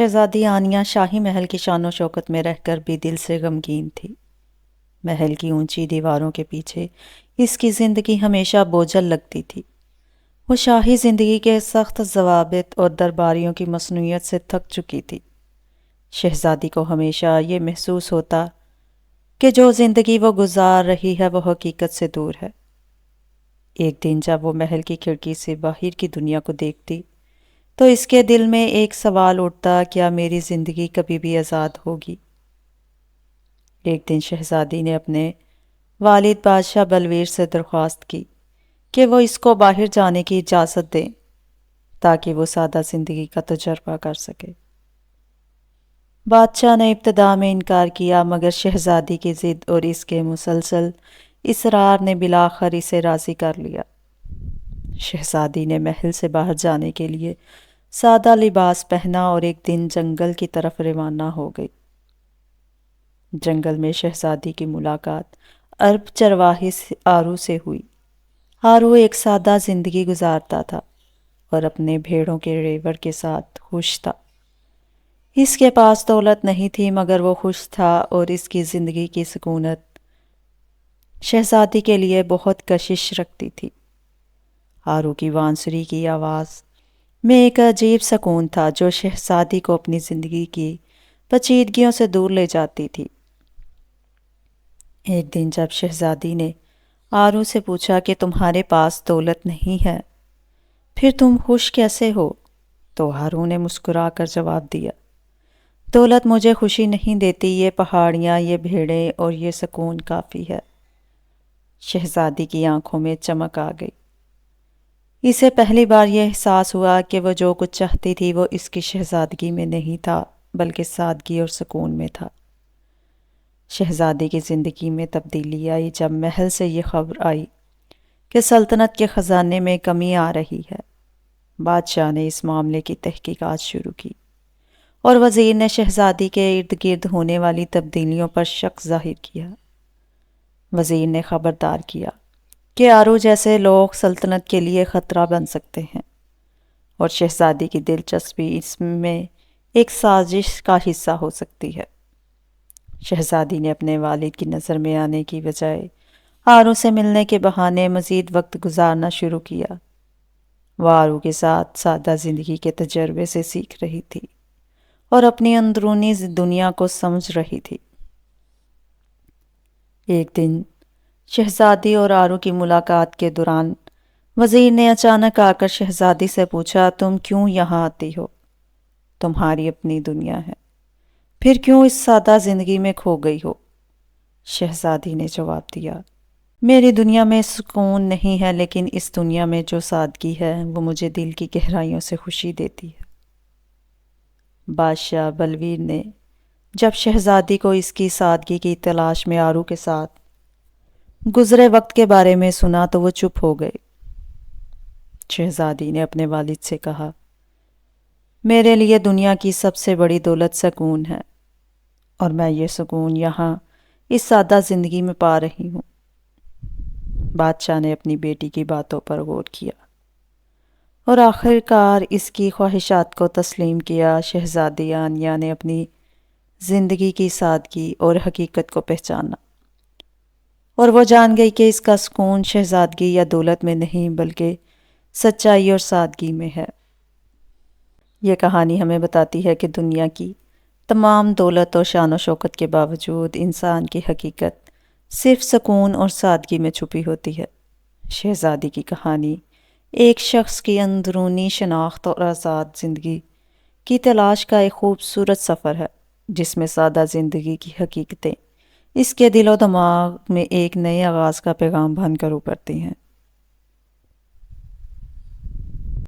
شہزادی آنیا شاہی محل کی شان و شوکت میں رہ کر بھی دل سے غمگین تھی۔ محل کی اونچی دیواروں کے پیچھے اس کی زندگی ہمیشہ بوجھل لگتی تھی۔ وہ شاہی زندگی کے سخت ضوابط اور درباریوں کی مصنوعیت سے تھک چکی تھی۔ شہزادی کو ہمیشہ یہ محسوس ہوتا کہ جو زندگی وہ گزار رہی ہے وہ حقیقت سے دور ہے۔ ایک دن جب وہ محل کی کھڑکی سے باہر کی دنیا کو دیکھتی تو اس کے دل میں ایک سوال اٹھتا، کیا میری زندگی کبھی بھی آزاد ہوگی؟ ایک دن شہزادی نے اپنے والد بادشاہ بلویر سے درخواست کی کہ وہ اس کو باہر جانے کی اجازت دیں تاکہ وہ سادہ زندگی کا تجربہ کر سکے۔ بادشاہ نے ابتدا میں انکار کیا، مگر شہزادی کی ضد اور اس کے مسلسل اصرار نے بالآخر اسے راضی کر لیا۔ شہزادی نے محل سے باہر جانے کے لیے سادہ لباس پہنا اور ایک دن جنگل کی طرف روانہ ہو گئی۔ جنگل میں شہزادی کی ملاقات عرب چرواہے آرو سے ہوئی۔ آرو ایک سادہ زندگی گزارتا تھا اور اپنے بھیڑوں کے ریوڑ کے ساتھ خوش تھا۔ اس کے پاس دولت نہیں تھی مگر وہ خوش تھا، اور اس کی زندگی کی سکونت شہزادی کے لیے بہت کشش رکھتی تھی۔ آرو کی بانسری کی آواز میں ایک عجیب سکون تھا جو شہزادی کو اپنی زندگی کی پیچیدگیوں سے دور لے جاتی تھی۔ ایک دن جب شہزادی نے آرو سے پوچھا کہ تمہارے پاس دولت نہیں ہے، پھر تم خوش کیسے ہو؟ تو آرو نے مسکرا کر جواب دیا، دولت مجھے خوشی نہیں دیتی، یہ پہاڑیاں، یہ بھیڑیں اور یہ سکون کافی ہے۔ شہزادی کی آنکھوں میں چمک آ گئی۔ اسے پہلی بار یہ احساس ہوا کہ وہ جو کچھ چاہتی تھی وہ اس کی شہزادگی میں نہیں تھا بلکہ سادگی اور سکون میں تھا۔ شہزادی کی زندگی میں تبدیلی آئی جب محل سے یہ خبر آئی کہ سلطنت کے خزانے میں کمی آ رہی ہے۔ بادشاہ نے اس معاملے کی تحقیقات شروع کی اور وزیر نے شہزادی کے ارد گرد ہونے والی تبدیلیوں پر شک ظاہر کیا۔ وزیر نے خبردار کیا کہ آرو جیسے لوگ سلطنت کے لیے خطرہ بن سکتے ہیں، اور شہزادی کی دلچسپی اس میں ایک سازش کا حصہ ہو سکتی ہے۔ شہزادی نے اپنے والد کی نظر میں آنے کی بجائے آرو سے ملنے کے بہانے مزید وقت گزارنا شروع کیا۔ وہ آرو کے ساتھ سادہ زندگی کے تجربے سے سیکھ رہی تھی اور اپنی اندرونی دنیا کو سمجھ رہی تھی۔ ایک دن شہزادی اور آرو کی ملاقات کے دوران وزیر نے اچانک آ کر شہزادی سے پوچھا، تم کیوں یہاں آتی ہو؟ تمہاری اپنی دنیا ہے، پھر کیوں اس سادہ زندگی میں کھو گئی ہو؟ شہزادی نے جواب دیا، میری دنیا میں سکون نہیں ہے، لیکن اس دنیا میں جو سادگی ہے وہ مجھے دل کی گہرائیوں سے خوشی دیتی ہے۔ بادشاہ بلویر نے جب شہزادی کو اس کی سادگی کی تلاش میں آرو کے ساتھ گزرے وقت کے بارے میں سنا تو وہ چپ ہو گئے۔ شہزادی نے اپنے والد سے کہا، میرے لیے دنیا کی سب سے بڑی دولت سکون ہے، اور میں یہ سکون یہاں اس سادہ زندگی میں پا رہی ہوں۔ بادشاہ نے اپنی بیٹی کی باتوں پر غور کیا اور آخر کار اس کی خواہشات کو تسلیم کیا۔ شہزادی آنیا نے اپنی زندگی کی سادگی اور حقیقت کو پہچانا، اور وہ جان گئی کہ اس کا سکون شہزادگی یا دولت میں نہیں بلکہ سچائی اور سادگی میں ہے۔ یہ کہانی ہمیں بتاتی ہے کہ دنیا کی تمام دولت اور شان و شوکت کے باوجود انسان کی حقیقت صرف سکون اور سادگی میں چھپی ہوتی ہے۔ شہزادی کی کہانی ایک شخص کی اندرونی شناخت اور آزاد زندگی کی تلاش کا ایک خوبصورت سفر ہے، جس میں سادہ زندگی کی حقیقتیں اس کے دل و دماغ میں ایک نئے آغاز کا پیغام بن کر ابھرتی ہیں۔